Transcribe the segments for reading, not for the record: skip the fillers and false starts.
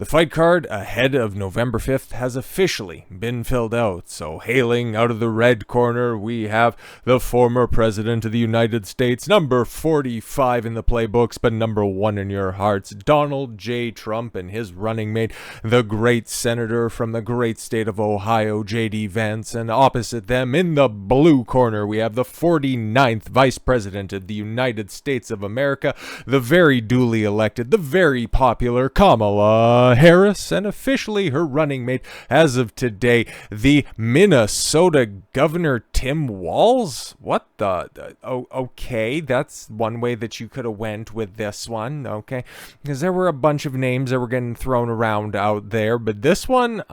The fight card ahead of November 5th has officially been filled out. So hailing out of the red corner, we have the former President of the United States, number 45 in the playbooks, but number 1 in your hearts, Donald J. Trump, and his running mate, the great senator from the great state of Ohio, J.D. Vance. And opposite them, in the blue corner, we have the 49th Vice President of the United States of America, the very duly elected, the very popular Kamala Harris, and officially her running mate as of today, the Minnesota Governor Tim Walz. What the? Okay, that's one way that you could have went with this one, okay? Because there were a bunch of names that were getting thrown around out there, but this one,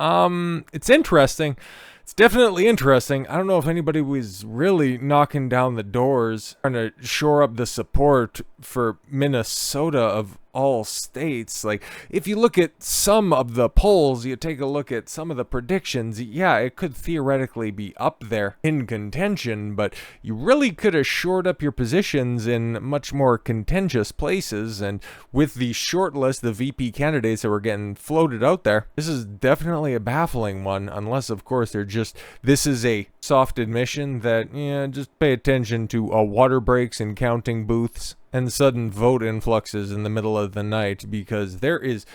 it's interesting. It's definitely interesting. I don't know if anybody was really knocking down the doors, trying to shore up the support for Minnesota of all states. Like, if you look at some of the polls, you take a look at some of the predictions, yeah, it could theoretically be up there in contention, but you really could have shored up your positions in much more contentious places. And with the short list of VP candidates that were getting floated out there, this is definitely a baffling one, unless, of course, this is a soft admission that, yeah, just pay attention to water breaks and counting booths and sudden vote influxes in the middle of the night, because there is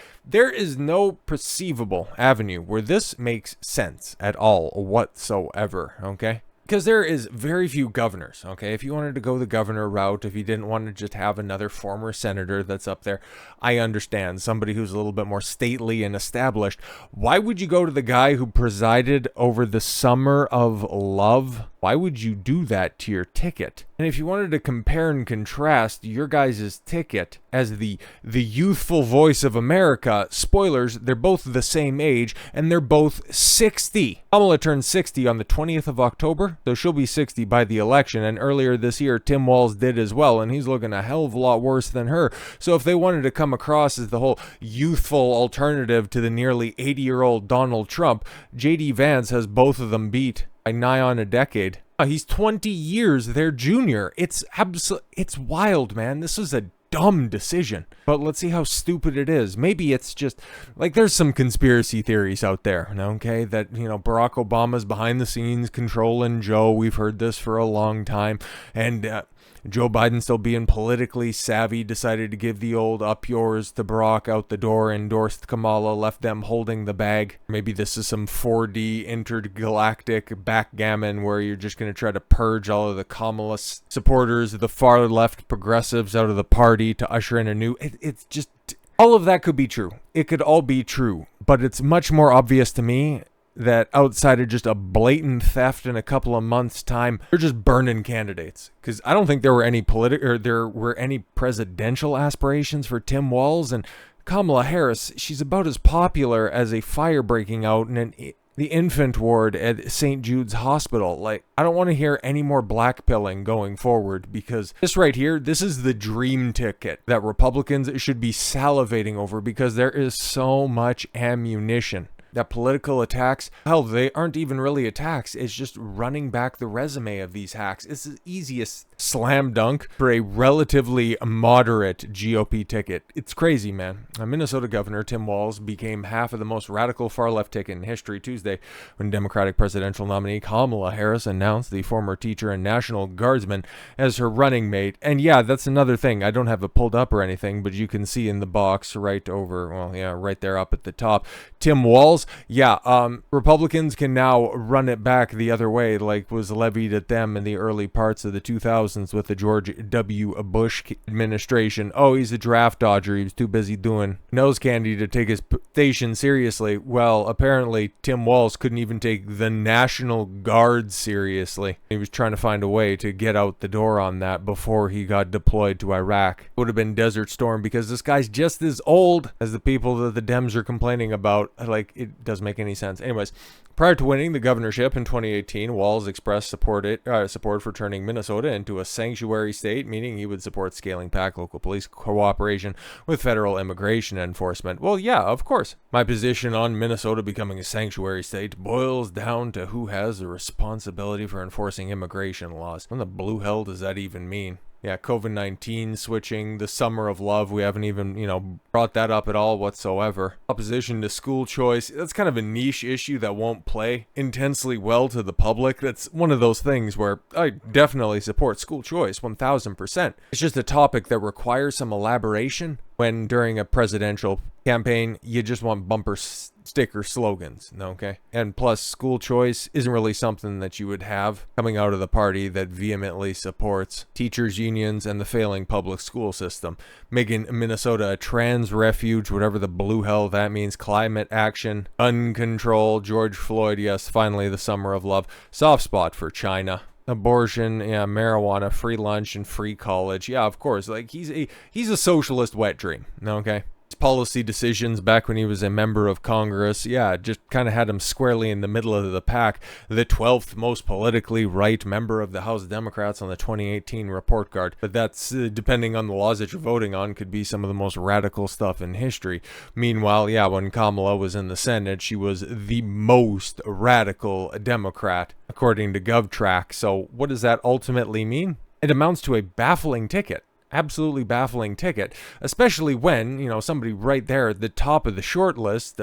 no perceivable avenue where this makes sense at all whatsoever, okay? Because there is very few governors, okay? If you wanted to go the governor route, if you didn't want to just have another former senator that's up there, I understand. Somebody who's a little bit more stately and established. Why would you go to the guy who presided over the Summer of Love? Why would you do that to your ticket? And if you wanted to compare and contrast your guys' ticket as the youthful voice of America, spoilers, they're both the same age, and they're both 60. Kamala turned 60 on the 20th of October, so she'll be 60 by the election, and earlier this year, Tim Walz did as well, and he's looking a hell of a lot worse than her. So if they wanted to come across as the whole youthful alternative to the nearly 80-year-old Donald Trump, J.D. Vance has both of them beat by nigh on a decade. He's 20 years their junior. It's wild, man. This is a dumb decision. But let's see how stupid it is. Maybe it's just, like, there's some conspiracy theories out there, okay? That, Barack Obama's behind the scenes controlling Joe. We've heard this for a long time. And, Joe Biden, still being politically savvy, decided to give the old up yours to Barack out the door, endorsed Kamala, left them holding the bag. Maybe this is some 4D intergalactic backgammon where you're just going to try to purge all of the Kamala supporters, the far left progressives out of the party to usher in a new... It's just... All of that could be true. It could all be true. But it's much more obvious to me that outside of just a blatant theft in a couple of months' time, they're just burning candidates. Because I don't think there were any presidential aspirations for Tim Walz, and Kamala Harris, she's about as popular as a fire breaking out in the infant ward at St. Jude's Hospital. Like, I don't want to hear any more blackpilling going forward, because this right here, this is the dream ticket that Republicans should be salivating over, because there is so much ammunition. That political attacks, hell, they aren't even really attacks. It's just running back the resume of these hacks. It's the easiest slam dunk for a relatively moderate GOP ticket. It's crazy, man. Minnesota Governor Tim Walz became half of the most radical far-left ticket in history Tuesday when Democratic presidential nominee Kamala Harris announced the former teacher and National Guardsman as her running mate. And yeah, that's another thing. I don't have it pulled up or anything, but you can see in the box right there up at the top. Tim Walz. Republicans can now run it back the other way, like was levied at them in the early parts of the 2000s with the George W. Bush administration. Oh, he's a draft dodger. He was too busy doing nose candy to take his station seriously. Well, apparently Tim Walz couldn't even take the National Guard seriously. He was trying to find a way to get out the door on that before he got deployed to Iraq. It would have been Desert Storm, because this guy's just as old as the people that the Dems are complaining about. Like, it doesn't make any sense. Anyways, prior to winning the governorship in 2018, Walz expressed support for turning Minnesota into a sanctuary state, meaning he would support scaling back local police cooperation with federal immigration enforcement. Well, yeah, of course. My position on Minnesota becoming a sanctuary state boils down to who has the responsibility for enforcing immigration laws. What the blue hell does that even mean? Yeah, COVID-19 switching, the summer of love, we haven't even, brought that up at all whatsoever. Opposition to school choice, that's kind of a niche issue that won't play intensely well to the public. That's one of those things where I definitely support school choice, 1000%. It's just a topic that requires some elaboration when during a presidential campaign, you just want bumper sticker slogans, okay? And plus, school choice isn't really something that you would have coming out of the party that vehemently supports teachers' unions and the failing public school system, making Minnesota a trans refuge, whatever the blue hell that means, climate action, uncontrolled, George Floyd, yes, finally the summer of love, soft spot for China. Abortion, yeah, marijuana, free lunch, and free college. Yeah, of course. Like, he's a socialist wet dream, okay? His policy decisions back when he was a member of Congress, yeah, just kind of had him squarely in the middle of the pack. The 12th most politically right member of the House Democrats on the 2018 report card. But that's, depending on the laws that you're voting on, could be some of the most radical stuff in history. Meanwhile, yeah, when Kamala was in the Senate, she was the most radical Democrat, according to GovTrack. So what does that ultimately mean? It amounts to a baffling ticket. Absolutely baffling ticket, especially when, somebody right there at the top of the short list,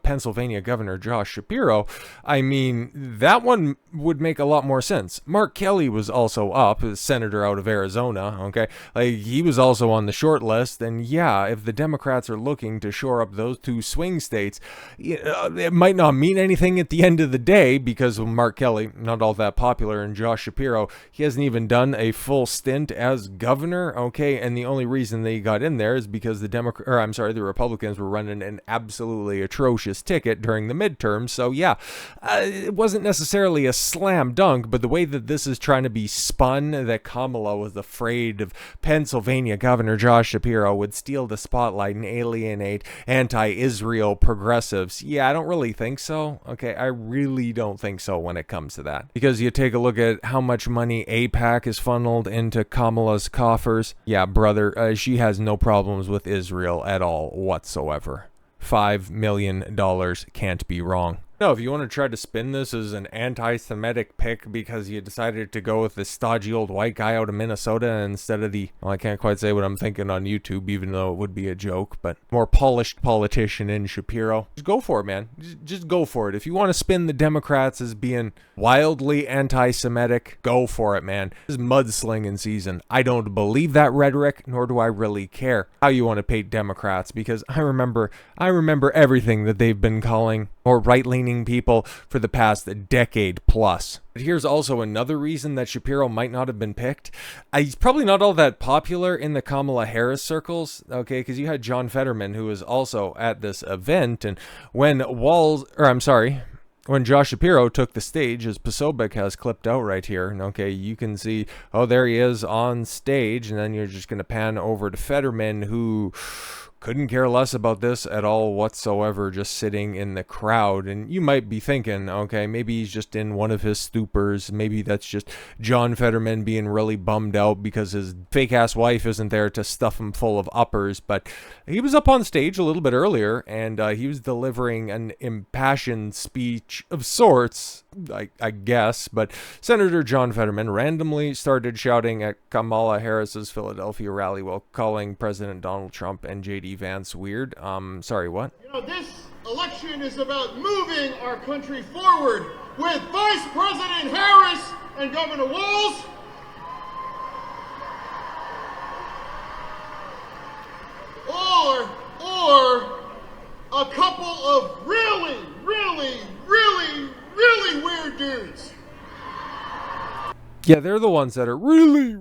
Pennsylvania Governor Josh Shapiro, I mean, that one would make a lot more sense. Mark Kelly was also up, a senator out of Arizona, okay? Like, he was also on the short list, and yeah, if the Democrats are looking to shore up those two swing states, it might not mean anything at the end of the day, because Mark Kelly, not all that popular, and Josh Shapiro, he hasn't even done a full stint as governor. Okay, and the only reason they got in there is because the Republicans were running an absolutely atrocious ticket during the midterms. So yeah, it wasn't necessarily a slam dunk, but the way that this is trying to be spun, that Kamala was afraid of Pennsylvania Governor Josh Shapiro would steal the spotlight and alienate anti-Israel progressives. Yeah, I don't really think so. Okay, I really don't think so when it comes to that. Because you take a look at how much money AIPAC is funneled into Kamala's coffers. Yeah, brother, she has no problems with Israel at all whatsoever. $5 million can't be wrong. No, if you want to try to spin this as an anti-Semitic pick because you decided to go with this stodgy old white guy out of Minnesota instead of I can't quite say what I'm thinking on YouTube, even though it would be a joke, but more polished politician in Shapiro, just go for it, man. Just go for it. If you want to spin the Democrats as being wildly anti-Semitic, go for it, man. This is mudslinging season. I don't believe that rhetoric, nor do I really care how you want to paint Democrats, because I remember everything that they've been calling more right-leaning people for the past decade plus. But here's also another reason that Shapiro might not have been picked. He's probably not all that popular in the Kamala Harris circles, okay, because you had John Fetterman, who was also at this event, and when Josh Shapiro took the stage, as Posobiec has clipped out right here, okay, you can see, oh, there he is on stage, and then you're just going to pan over to Fetterman, who couldn't care less about this at all whatsoever, just sitting in the crowd. And you might be thinking, okay, maybe he's just in one of his stupors. Maybe that's just John Fetterman being really bummed out because his fake-ass wife isn't there to stuff him full of uppers. But he was up on stage a little bit earlier, and he was delivering an impassioned speech of sorts, I guess. But Senator John Fetterman randomly started shouting at Kamala Harris's Philadelphia rally while calling President Donald Trump and J.D. Vance weird. Sorry, what? This election is about moving our country forward with Vice President Harris and Governor Walz. Or a couple of really weird dudes. Yeah, they're the ones that are really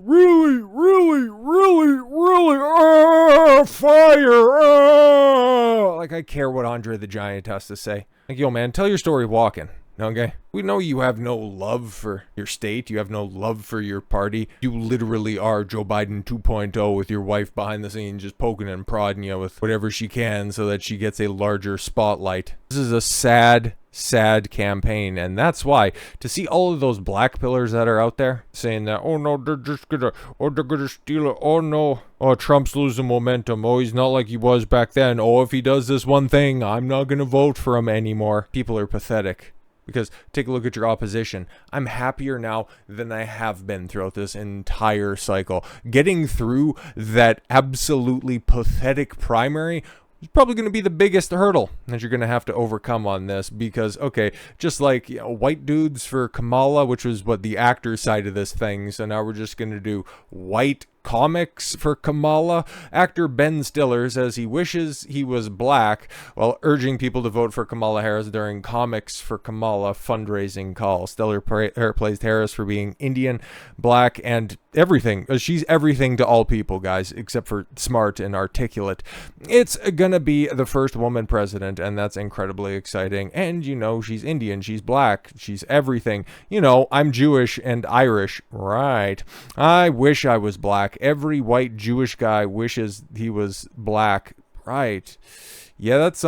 fire. Like, I care what Andre the Giant has to say. Like, yo, man, tell your story walking. Okay? We know you have no love for your state. You have no love for your party. You literally are Joe Biden 2.0 with your wife behind the scenes just poking and prodding you with whatever she can so that she gets a larger spotlight. This is a sad campaign, and that's why to see all of those black pillars that are out there saying that, oh no, they're gonna steal it, oh no, oh, Trump's losing momentum, oh, he's not like he was back then, oh, if he does this one thing, I'm not gonna vote for him anymore. People are pathetic. Because take a look at your opposition. I'm happier now than I have been throughout this entire cycle. Getting through that absolutely pathetic primary is probably going to be the biggest hurdle that you're going to have to overcome on this, because, okay, just like, you know, white dudes for Kamala, which was what the actor side of this thing, so now we're just going to do white comics for Kamala. Actor Ben Stiller says he wishes he was black while urging people to vote for Kamala Harris during Comics for Kamala fundraising call. Stiller plays Harris for being Indian, black, and everything. She's everything to all people, guys, except for smart and articulate. It's gonna be the first woman president, and that's incredibly exciting. And, you know, she's Indian, she's black, she's everything. You know, I'm Jewish and Irish. Right. I wish I was black. Every white Jewish guy wishes he was black. Right. Yeah, that's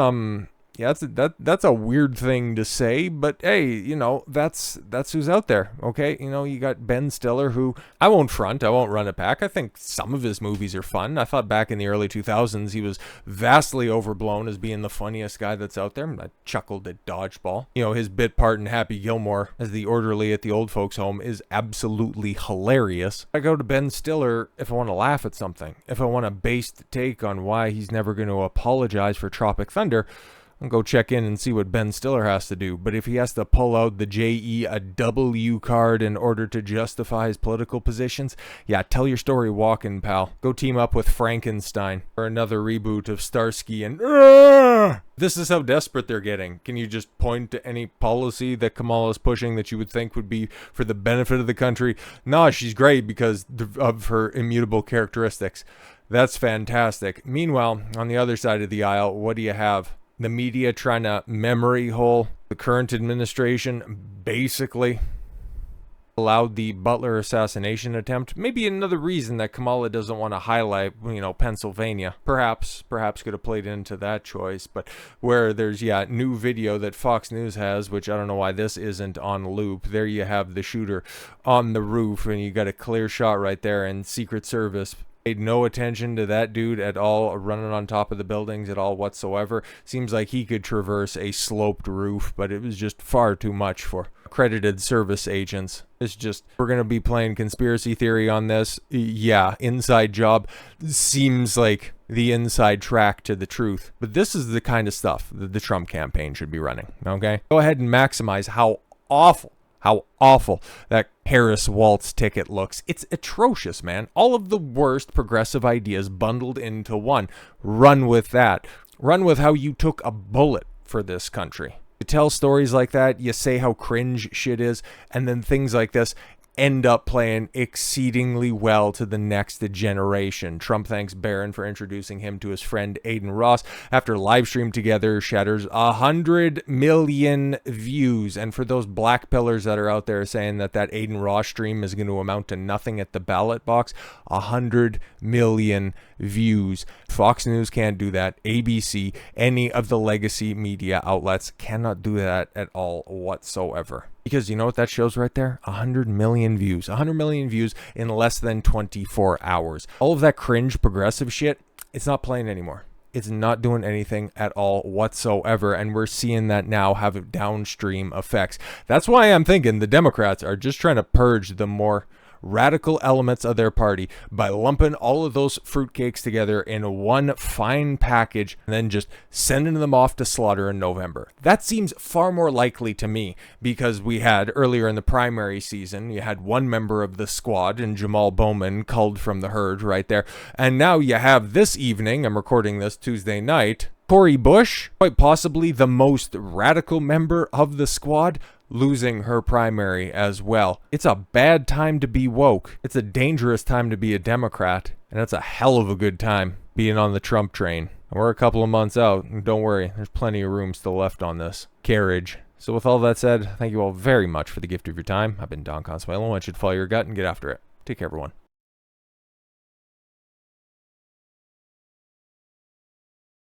that's a weird thing to say, but hey, you know, that's who's out there. Okay, you know, you got Ben Stiller, who I won't run it back. I think some of his movies are fun. I thought back in the early 2000s he was vastly overblown as being the funniest guy that's out there. I chuckled at Dodgeball. You know, his bit part in Happy Gilmore as the orderly at the old folks home is absolutely hilarious. I go to Ben Stiller if I want to laugh at something, if I want a based take on why he's never going to apologize for Tropic Thunder. I'll go check in and see what Ben Stiller has to do. But if he has to pull out the JEW card in order to justify his political positions, yeah, tell your story walking, pal. Go team up with Frankenstein for another reboot of Starsky and... This is how desperate they're getting. Can you just point to any policy that Kamala's pushing that you would think would be for the benefit of the country? Nah, she's great because of her immutable characteristics. That's fantastic. Meanwhile, on the other side of the aisle, what do you have? The media trying to memory hole the current administration, basically allowed the Butler assassination attempt. Maybe another reason that Kamala doesn't want to highlight, you know, Pennsylvania. Perhaps could have played into that choice. But where there's, new video that Fox News has, which I don't know why this isn't on loop. There you have the shooter on the roof, and you got a clear shot right there, and Secret Service paid no attention to that dude at all, running on top of the buildings at all whatsoever. Seems like he could traverse a sloped roof, but it was just far too much for accredited service agents. It's just, we're going to be playing conspiracy theory on this. Yeah, inside job seems like the inside track to the truth. But this is the kind of stuff that the Trump campaign should be running, okay? Go ahead and maximize how awful that Harris Walz ticket looks. It's atrocious, man. All of the worst progressive ideas bundled into one. Run with that. Run with how you took a bullet for this country. You tell stories like that, you say how cringe shit is, and then things like this end up playing exceedingly well to the next generation. Trump thanks Barron for introducing him to his friend Adin Ross after live stream together shatters 100 million views. And for those black pillars that are out there saying that Adin Ross stream is going to amount to nothing at the ballot box, 100 million views. Fox News can't do that. ABC, any of the legacy media outlets cannot do that at all whatsoever. Because you know what that shows right there? 100 million views. 100 million views in less than 24 hours. All of that cringe progressive shit, it's not playing anymore. It's not doing anything at all whatsoever. And we're seeing that now have downstream effects. That's why I'm thinking the Democrats are just trying to purge the more radical elements of their party by lumping all of those fruitcakes together in one fine package and then just sending them off to slaughter in November. That seems far more likely to me, because we had earlier in the primary season, you had one member of the squad and Jamal Bowman culled from the herd right there. And now you have this evening, I'm recording this Tuesday night, Cori Bush, quite possibly the most radical member of the squad, losing her primary as well. It's a bad time to be woke. It's a dangerous time to be a Democrat. And it's a hell of a good time being on the Trump train. We're a couple of months out, and don't worry, there's plenty of room still left on this carriage. So with all that said, thank you all very much for the gift of your time. I've been Don Consuelo. I want you to follow your gut and get after it. Take care, everyone.